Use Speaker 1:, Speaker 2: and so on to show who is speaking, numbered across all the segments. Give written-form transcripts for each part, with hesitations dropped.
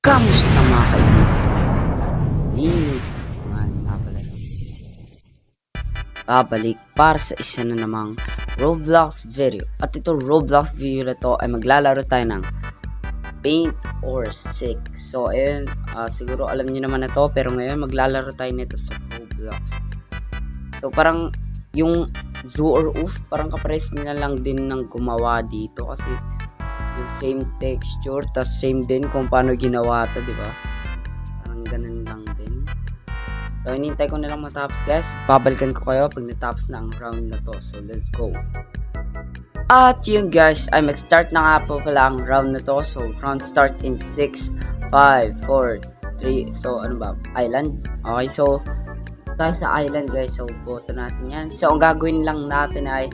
Speaker 1: Kamusta mga kaibigan? Linis nga pala. Babalik para sa isa na namang Roblox video. At ito Roblox video na to ay maglalaro tayo ng Paint or Sick. So ayun, siguro alam niyo naman na to, pero ngayon maglalaro tayo nito sa Roblox. So parang yung Zoo or Oof, parang kapares nila lang din ng gumawa dito kasi yung same texture, tas same din kung paano ginawa to, di ba? Parang ganun lang din. So, hinintay ko na lang matapos, guys. Babalikan ko kayo pag natapos na ang round na to. So, let's go. At yun, guys, ay mag-start na nga po pala ang round na to. So, round start in 6, 5, 4, 3. So, ano ba? Island. Okay, so, tayo sa island, guys. So, boto natin yan. So, ang gagawin lang natin ay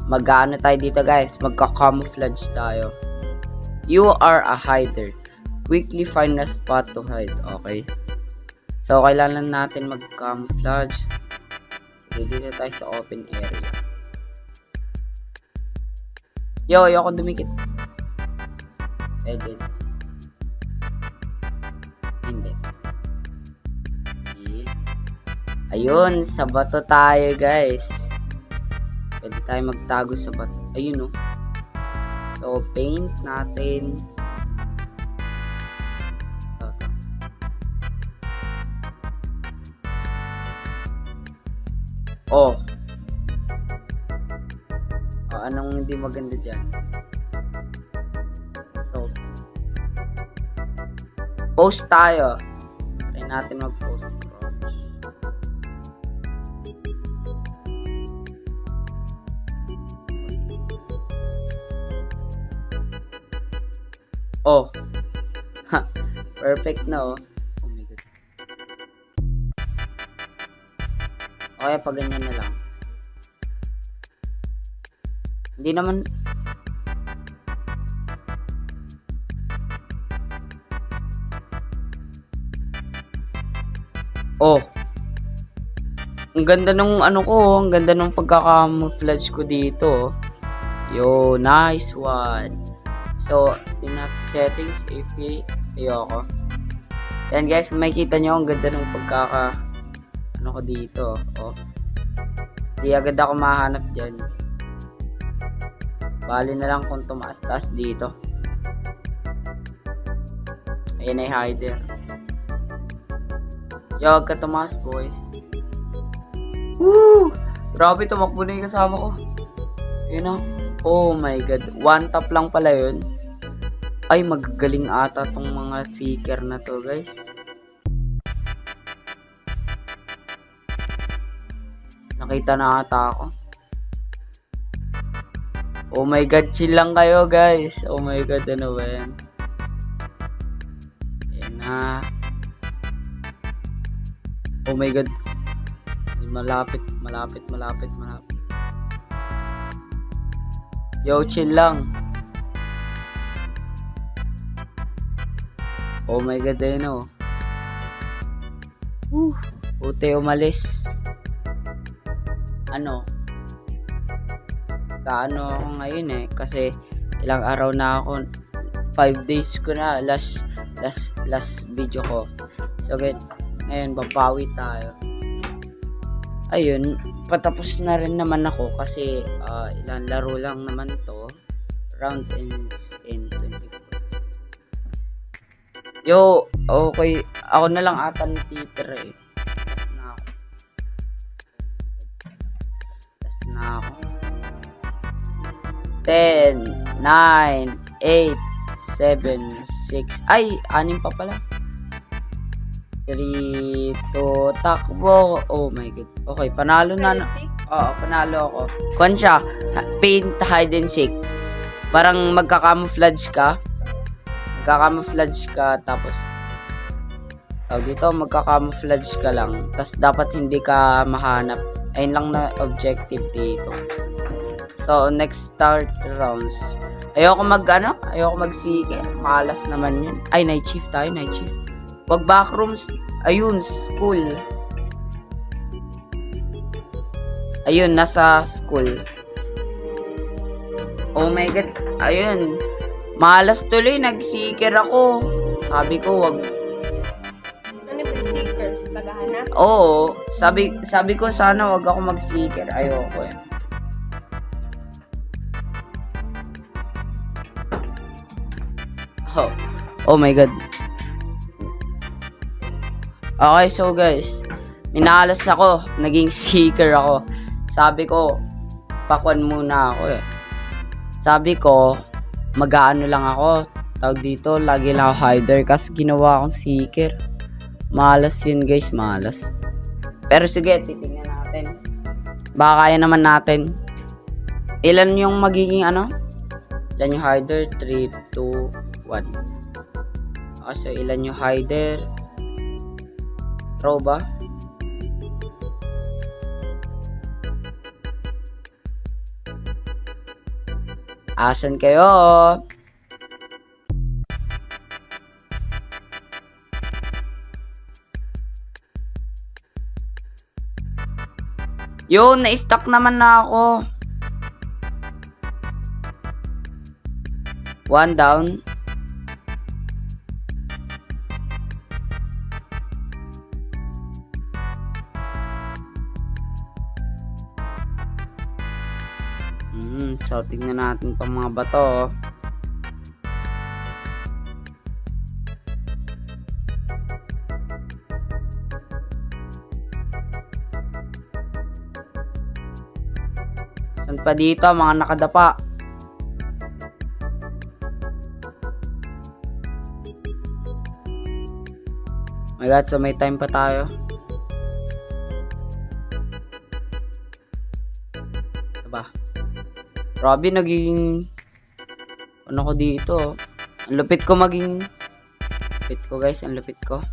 Speaker 1: mag-ano tayo dito, guys. Magka-camouflage tayo. You are a hider. Quickly find a spot to hide. Okay. So, kailangan natin mag-camouflage. Sige, dito tayo sa open area. Yo, ayoko dumikit. Edit. Hindi. Okay. Ayun, sa bato tayo, guys. Pwede tayo magtago sa bato. Ayun, oh. So, paint natin. Oh. Anong hindi maganda dyan? So, post tayo. Try natin mag-post. Oh. Ha. Perfect na, oh. Oh my god. Okay, pag ganyan na lang. Hindi naman. Oh. Ang ganda nung ano ko, ang ganda nung pagkaka-camouflage ko dito. Yo, nice one. So, tingnan settings, AFK, ayoko. Yan guys, makikita nyo ang ganda ng ano ko dito. Oh. Di agad ako mahanap dyan. Bali na lang kung tumaas-taas dito. Ayan ay hider. Yo, huwag ka tumaas, boy. Woo! Grabe, tumakbo na yung kasama ko. Yun o. Oh my god. One tap lang pala yun. Ay, magagaling ata tong mga seeker na to, guys. Nakita na ata ako. Oh my god, chill lang kayo, guys. Oh my god, ano ba yan? Ayan na. Oh my god. Malapit. Yo, chill lang. Oh my god, ayun o. Puti umalis. Ano? Kaano ako ngayon eh. Kasi ilang araw na ako. 5 days ko na. Last video ko. So ngayon babawi tayo. Ayun. Patapos na rin naman ako. Kasi ilang laro lang naman to. Round ends in 24. Yo, okay. Ako na lang ata natitira eh. Last na ako. 10, 9, 8, 7, 6. Ay, 6 pa pala. 3, 2, takbo. Oh my god. Okay, panalo na. Oo, panalo ako. Kung siya, paint, hide and seek. Parang magka-camouflage ka. Tapos dito magka-camouflage ka lang, tapos dapat hindi ka mahanap. Ayun lang na objective dito. So next start rounds, ayoko mag-sige, malas naman yun. Ay, night shift tayo. Wag backrooms. Ayun, school. Ayun, nasa school. Oh my god, ayun. Malas tuloy, nag-seeker ako. Sabi ko, wag.
Speaker 2: Ano ba yung seeker? Tagahanap?
Speaker 1: Oo, sabi ko sana wag ako mag-seeker. Ayoko eh. Oh my god. Okay, so guys, minalas ako, naging seeker ako. Sabi ko, pakwan muna ako eh. Sabi ko, mag-aano lang ako. Tawag dito, lagi lang ako hider kasi ginawa akong seeker. Malas yun guys, malas. Pero sige, titingnan natin. Baka kaya naman natin. Ilan yung magiging ano? Ilan yung hider? 3, 2, 1. Okay, so ilan yung hider? Row ba? Asan kayo? Yun, na-stuck naman na ako. 1 down. So, tingnan natin itong mga bato. Saan pa dito? Mga nakadapa. Oh my god, so may time pa tayo. Diba? Grabe, naging ano ko dito. Ang lupit ko maging lupit ko guys, ang lupit ko.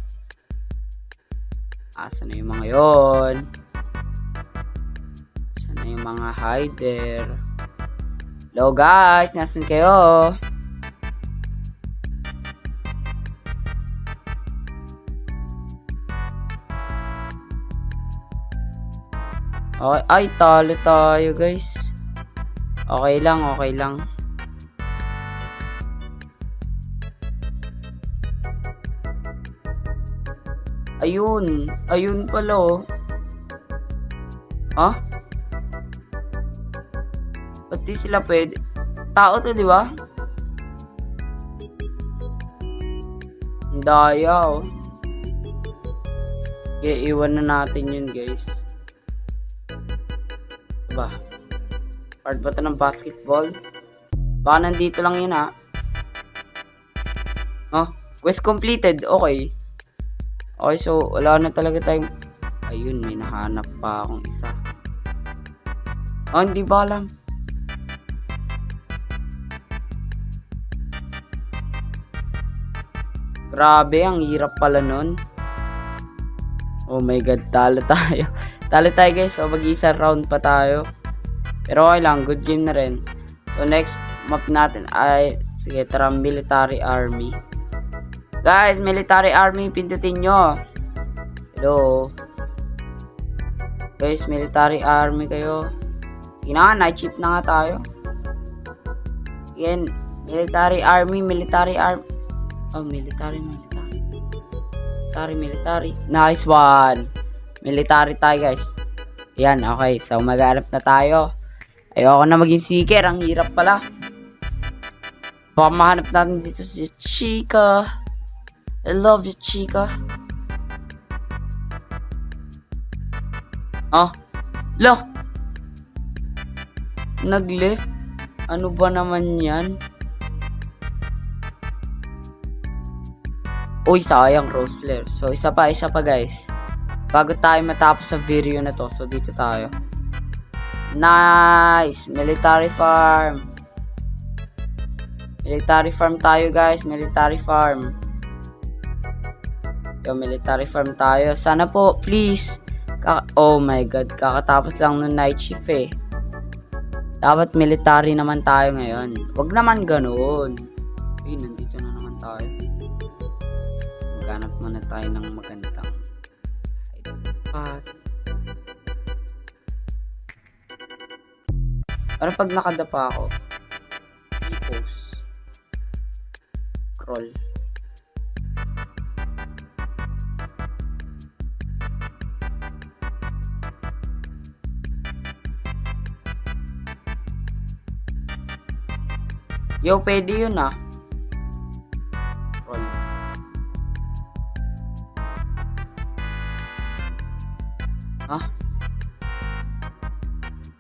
Speaker 1: Asan na yung mga yon? Asan na yung mga hider? Hello guys, nasan kayo? Okay, ay talo tayo guys. Okay lang, okay lang. Ayun, ayun pala oh. Ha? Ba't di sila pwede? Tao to, di ba? Ang daya oh. Okay, iwan na natin yun guys. Diba? Part ba ito ng basketball? Baka nandito lang yun ha. Oh, quest completed. Okay. Okay, so wala na talaga tayong... Ayun, may nahanap pa akong isa. Oh, hindi ba alam? Grabe, ang hirap pala nun. Oh my god, talo tayo. Talo tayo guys, so mag-isa round pa tayo. Pero okay lang, good game na rin. So next map natin ay, sige tara, military army. Guys, military army, pindutin nyo. Hello. Guys, military army kayo. Sige na nga, night shift na nga tayo. Again, military army. Oh, military. Nice one. Military tayo guys. Yan, okay. So, maghanap na tayo. Ayoko na maging seeker. Ang hirap pala. Baka mahanap natin dito si Chica. I love you, Chica. Oh. Lo. Nag-left. Ano ba naman yan? Uy, sayang rose flare. So, isa pa guys. Bago tayo matapos sa video na to. So, dito tayo. Nice! Military farm. Military farm tayo guys. Military farm. Yo, military farm tayo. Sana po, please. Oh my god. Kakatapos lang ng night shift eh. Dapat military naman tayo ngayon. Wag naman ganoon. Uy, nandito na naman tayo. Maghanap muna tayo ng magandang spot. Para pag nakadapa ako, i-post. Scroll. Yo, pwede yun ah. Roll. Ha?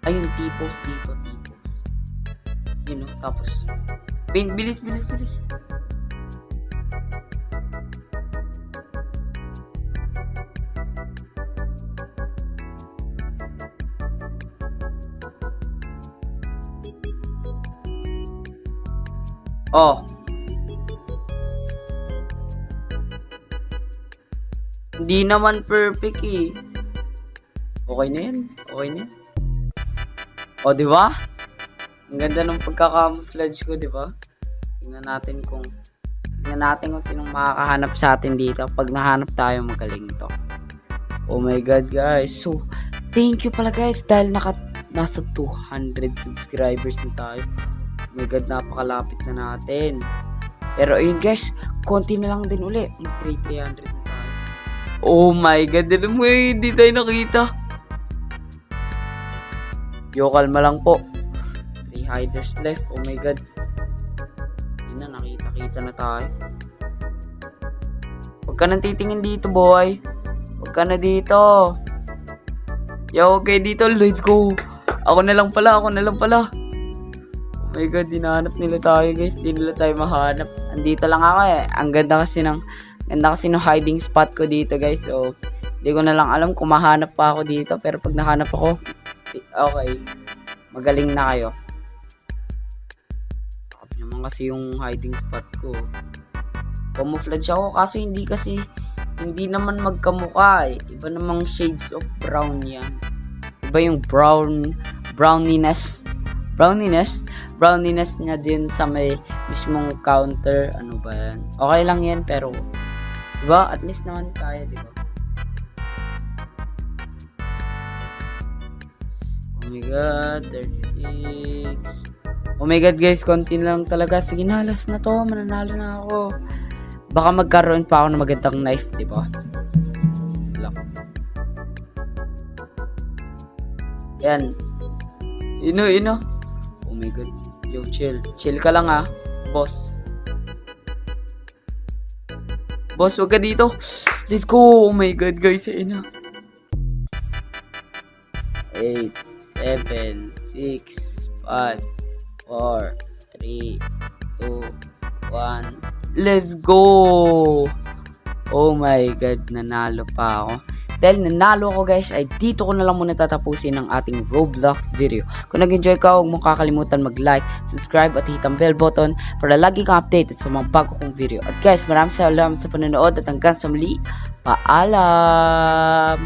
Speaker 1: Ayun, tipos dito, tipos. Yun oh, tapos. Bilis. Oh. Hindi naman perfect eh. Okay na yan. O, di ba? Ang ganda ng pagka-camouflage ko, di ba? Tingnan natin kung sinong makakahanap sa atin dito. Pag nahanap tayo, magaling to. Oh my god, guys. So, thank you pala guys dahil nasa 200 subscribers na tayo. Oh my god, napakalapit na natin. Pero ayun guys, konti na lang din uli. 300 na tayo. Oh my god, alam mo hindi tayo nakita. Yo, kalma lang po. 3 hiders left. Oh my god. Hindi na, nakita na tayo. Huwag ka nang titingin dito, boy. Huwag ka na dito. Yo, okay dito. Let's go. Ako na lang pala. Oh my god, dinahanap nila tayo, guys. Di nila tayo mahanap. Andito lang ako eh. Ang ganda kasi ng hiding spot ko dito, guys. So, hindi ko na lang alam kung mahanap pa ako dito. Pero pag nahanap ako, okay. Magaling na kayo. Tapos naman kasi yung hiding spot ko. Camouflage ako kaso hindi naman magkamukha eh. Iba namang shades of brown yan. Iba yung browniness niya din sa may mismong counter. Ano ba yan? Okay lang yan pero diba? At least naman kaya, diba? Oh my god, 36. Oh my god guys, konti lang talaga. Sige na, last na to. Mananalo na ako. Baka magkaroon pa ako ng magandang knife, diba? Lang. Yan. Ino. Oh my god. Yo, chill. Chill ka lang ah. Boss, wag ka dito. Let's go. Oh my god, guys. Ayun na. 8, 7, 6, 5, 4, 3, 2, 1. Let's go! Oh my god, nanalo pa ako. Dahil nanalo ako guys, ay dito ko na lang muna tatapusin ang ating Roblox video. Kung nag-enjoy ka, huwag mong kakalimutan mag-like, subscribe at hit ang bell button para lagi kang updated sa mga bago kong video. At guys, maraming salamat sa panonood at hanggang sa muli, paalam!